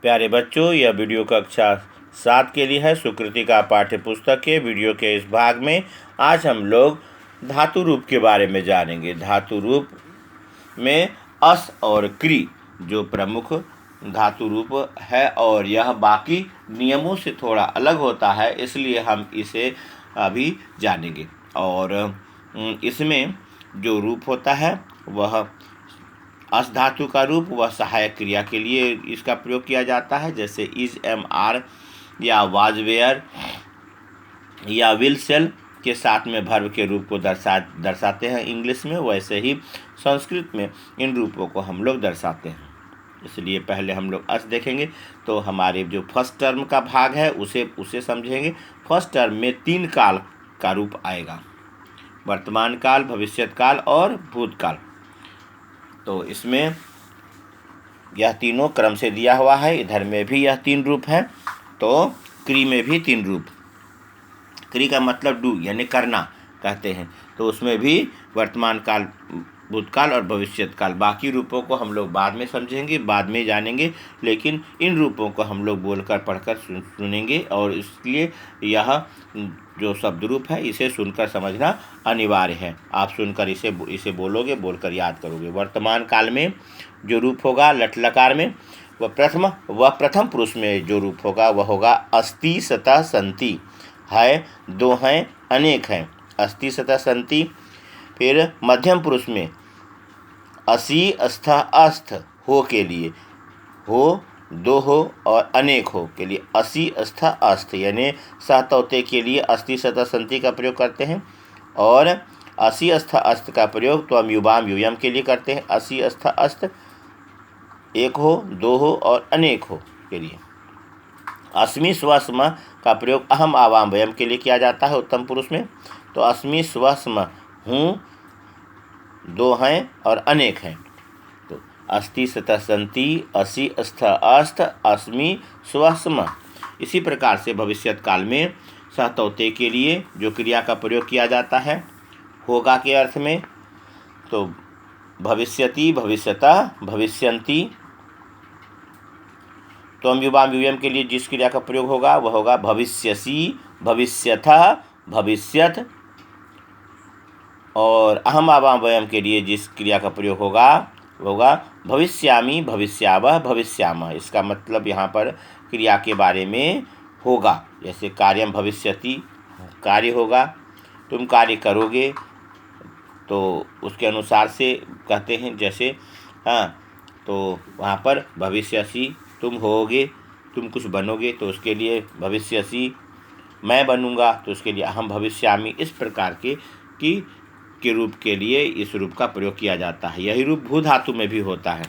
प्यारे बच्चों, यह वीडियो कक्षा 7 के लिए है। सुकृति का पाठ्य पुस्तक के वीडियो के इस भाग में आज हम लोग धातु रूप के बारे में जानेंगे। धातु रूप में अस और क्री जो प्रमुख धातु रूप है और यह बाकी नियमों से थोड़ा अलग होता है, इसलिए हम इसे अभी जानेंगे। और इसमें जो रूप होता है वह अस धातु का रूप, वह सहायक क्रिया के लिए इसका प्रयोग किया जाता है, जैसे इज, एम, आर या वाज, वेयर या विल, सेल के साथ में भर्व के रूप को दर्शाते हैं इंग्लिश में। वैसे ही संस्कृत में इन रूपों को हम लोग दर्शाते हैं। इसलिए पहले हम लोग अस देखेंगे। तो हमारे जो फर्स्ट टर्म का भाग है उसे समझेंगे। फर्स्ट टर्म में 3 काल का रूप आएगा: वर्तमान काल, भविष्यत काल और भूतकाल। तो इसमें यह तीनों क्रम से दिया हुआ है। इधर में भी यह 3 रूप हैं, तो क्री में भी 3 रूप। क्री का मतलब डू यानी करना कहते हैं। तो उसमें भी वर्तमान काल, भूतकाल और भविष्यत काल। बाकी रूपों को हम लोग बाद में समझेंगे, बाद में जानेंगे, लेकिन इन रूपों को हम लोग बोलकर पढ़कर सुनेंगे। और इसलिए यह जो शब्द रूप है इसे सुनकर समझना अनिवार्य है। आप सुनकर इसे बोलोगे, बोलकर याद करोगे। वर्तमान काल में जो रूप होगा लट लकार में, वह प्रथम पुरुष में जो रूप होगा वह होगा अस्ति, सतः, संति। है, दो हैं, अनेक हैं। अस्ति, सतः, संति। फिर मध्यम पुरुष में असि, अस्थ, अस्थ हो के लिए, हो, दो हो और अनेक हो के लिए असि, अस्थ, अस्थ यानी सहतौते के लिए अस्ति, सतः, संति का प्रयोग करते हैं। और असि, अस्थ, अस्थ का प्रयोग त्वम, युवाम, युयम के लिए करते हैं। असि, अस्थ, अस्थ एक हो, दो हो और अनेक हो के लिए। अस्मि, स्व, स्म का प्रयोग अहम, आवाम, वयम के लिए किया जाता है उत्तम पुरुष में। तो अस्मि, स्व, स्म हूँ, दो हैं और अनेक हैं। तो अस्ति, सतः, संति, असि, अस्थ, अस्थ, अस्मि, स्व, स्म। इसी प्रकार से भविष्यत काल में सहतौते के लिए जो क्रिया का प्रयोग किया जाता है होगा के अर्थ में, तो भविष्यति, भविष्यतः, भविष्यन्ति। त्वम, युवाम, युयम के लिए जिस क्रिया का प्रयोग होगा वह होगा भविष्यसि, भविष्यथः, भविष्यत। और अहम, आवाम, वयम के लिए जिस क्रिया का प्रयोग होगा वह होगा भविष्यामि, भविष्यावः, भविष्यामः। इसका मतलब यहाँ पर क्रिया के बारे में होगा। जैसे कार्यम भविष्यति, कार्य होगा, तुम कार्य करोगे, तो उसके अनुसार से कहते हैं। जैसे तो वहाँ पर भविष्यसि तुम होगे, तुम कुछ बनोगे, तो उसके लिए भविष्यसि। मैं बनूंगा, तो उसके लिए अहम भविष्यामि। इस प्रकार के रूप के लिए इस रूप का प्रयोग किया जाता है। यही रूप भू धातु में भी होता है,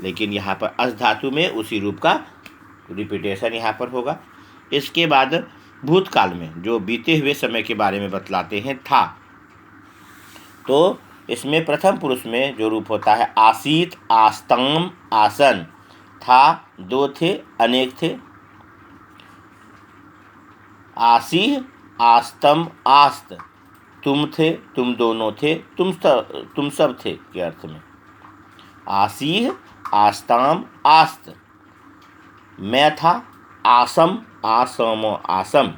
लेकिन यहाँ पर अस धातु में उसी रूप का रिपीटेशन यहाँ पर होगा। इसके बाद भूतकाल में जो बीते हुए समय के बारे में बतलाते हैं था, तो इसमें प्रथम पुरुष में जो रूप होता है आसीत, आस्तम, आसन। था, दो थे, अनेक थे। आसीह, आस्तम, आस्त, तुम थे, तुम दोनों थे, तुम सब थे के अर्थ में। आसीह, आस्ताम, आस्त। मैं था, आसम, आसम, आसम।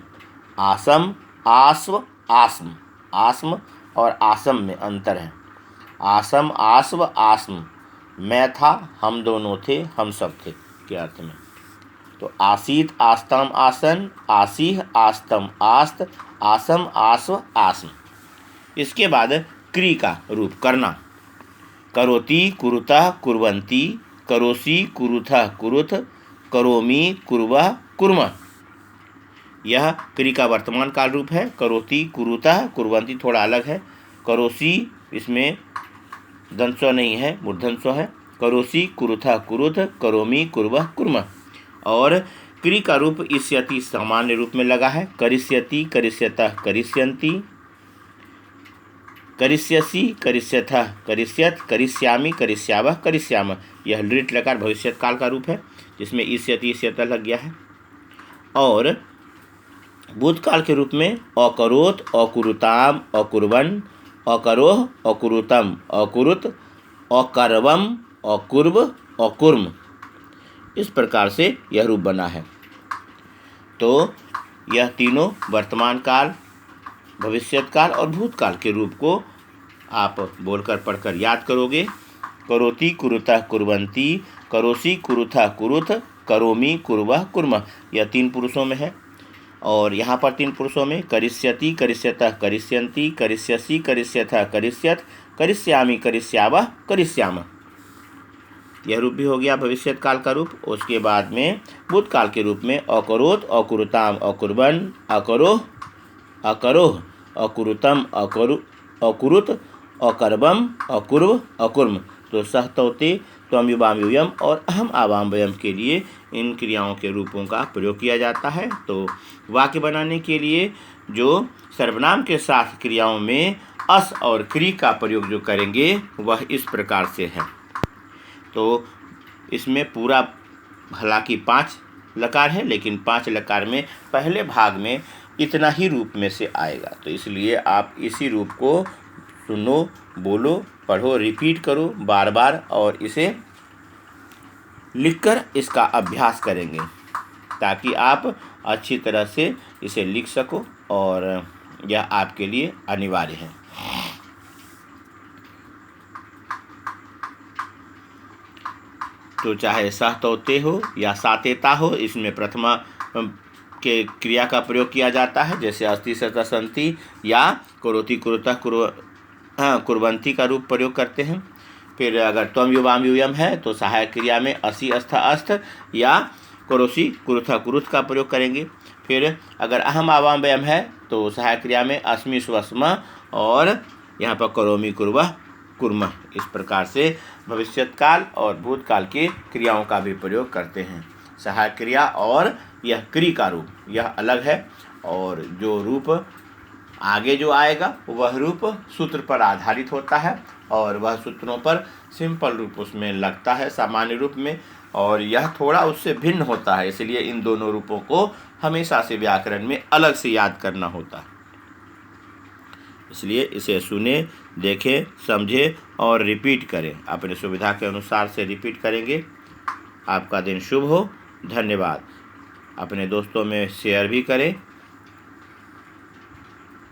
आसम, आस्व, आस्म। आस्म और आसम में अंतर है। आसम, आस्व, आस्म। मैं था, हम दोनों थे, हम सब थे के अर्थ में। तो आसीत, आस्तम, आसन, आसीह, आस्तम, आस्त, आसम, आस्व, आस्म। इसके बाद क्री का रूप करना। करोति, कुरुतः, कुर्वन्ति। करोसि, कुरुथः, कुरुथ। करोमि, कुर्वः, कुर्मः। यह क्री का वर्तमान काल रूप है। करोति, कुरुतः, कुर्वन्ति थोड़ा अलग है। करोसि इसमें दंसो नहीं है, मूर्धन्सो है। करोसि, कुरुथः, कुरुथ। करोमि, कुर्वः, कुर्मः। और क्री का रूप इष्यति सामान्य रूप में लगा है। करिष्यति, करिष्यतः, करिष्यन्ति। करिष्यसि, करिष्यथः, करिष्यत। करिष्यामि, करिष्यावः, करिष्यामः। यह लृट लकार भविष्यत काल का रूप है, जिसमें इष्यति, इष्यतः लग गया है। और भूतकाल के रूप में अकरोत, अकुरुताम, अकुर्वन्। अकरोह, अकुरुतम, अकुरुत। अकर्वम, अकुर्व, अकुर्म। इस प्रकार से यह रूप बना है। तो यह तीनों वर्तमान काल, भविष्यत काल और भूतकाल के रूप को आप बोलकर पढ़कर याद करोगे। करोति कुरुतः कुर्वन्ति, करोसि कुरुथः कुरुथ, करोमि कुर्वः कुर्मः, यह 3 पुरुषों में है। और यहाँ पर 3 पुरुषों में करिष्यति करिष्यतः करिष्यन्ति, करिष्यसि करिष्यथः करिष्यत, करिष्यामि करिष्यावः करिष्यामः, यह रूप भी हो गया भविष्यत काल का रूप। उसके बाद में भूतकाल के रूप में अकरोत अकुरुताम अकुर्बन, अकरोह अकरोह, अकुरुतम अकुरुत, अकर्बम अकुर्व अकुर्म। तो सह तौते, त्वम युवाम यूयम और अहम आवाम वयम के लिए इन क्रियाओं के रूपों का प्रयोग किया जाता है। तो वाक्य बनाने के लिए जो सर्वनाम के साथ क्रियाओं में अस और क्री का प्रयोग जो करेंगे वह इस प्रकार से है। तो इसमें पूरा हालांकि 5 लकार है, लेकिन 5 लकार में पहले भाग में इतना ही रूप में से आएगा। तो इसलिए आप इसी रूप को सुनो, बोलो, पढ़ो, रिपीट करो बार बार और इसे लिखकर इसका अभ्यास करेंगे ताकि आप अच्छी तरह से इसे लिख सको, और यह आपके लिए अनिवार्य है। तो चाहे सह तौते हो या सातेता हो, इसमें प्रथमा के क्रिया का प्रयोग किया जाता है, जैसे अस्ति सतः संति या करोति कुरुतः कुर्वन्ति का रूप प्रयोग करते हैं। फिर अगर त्वम युवाम यूयम है तो सहायक क्रिया में असि अस्थ अस्थ या करोसि कुरुथः कुरुथ का प्रयोग करेंगे। फिर अगर अहम आवाम वयम है तो सहायक क्रिया में अस्मि स्वस्म और यहाँ पर करोमि कुर्वः कुर्मः। इस प्रकार से भविष्यत काल और भूतकाल के क्रियाओं का भी प्रयोग करते हैं। सहायक क्रिया और यह क्री का रूप यह अलग है, और जो रूप आगे जो आएगा वह रूप सूत्र पर आधारित होता है और वह सूत्रों पर सिंपल रूप उसमें लगता है सामान्य रूप में, और यह थोड़ा उससे भिन्न होता है। इसलिए इन दोनों रूपों को हमेशा से व्याकरण में अलग से याद करना होता है। इसलिए इसे सुने, देखें, समझें और रिपीट करें। अपने सुविधा के अनुसार से रिपीट करेंगे। आपका दिन शुभ हो। धन्यवाद। अपने दोस्तों में शेयर भी करें।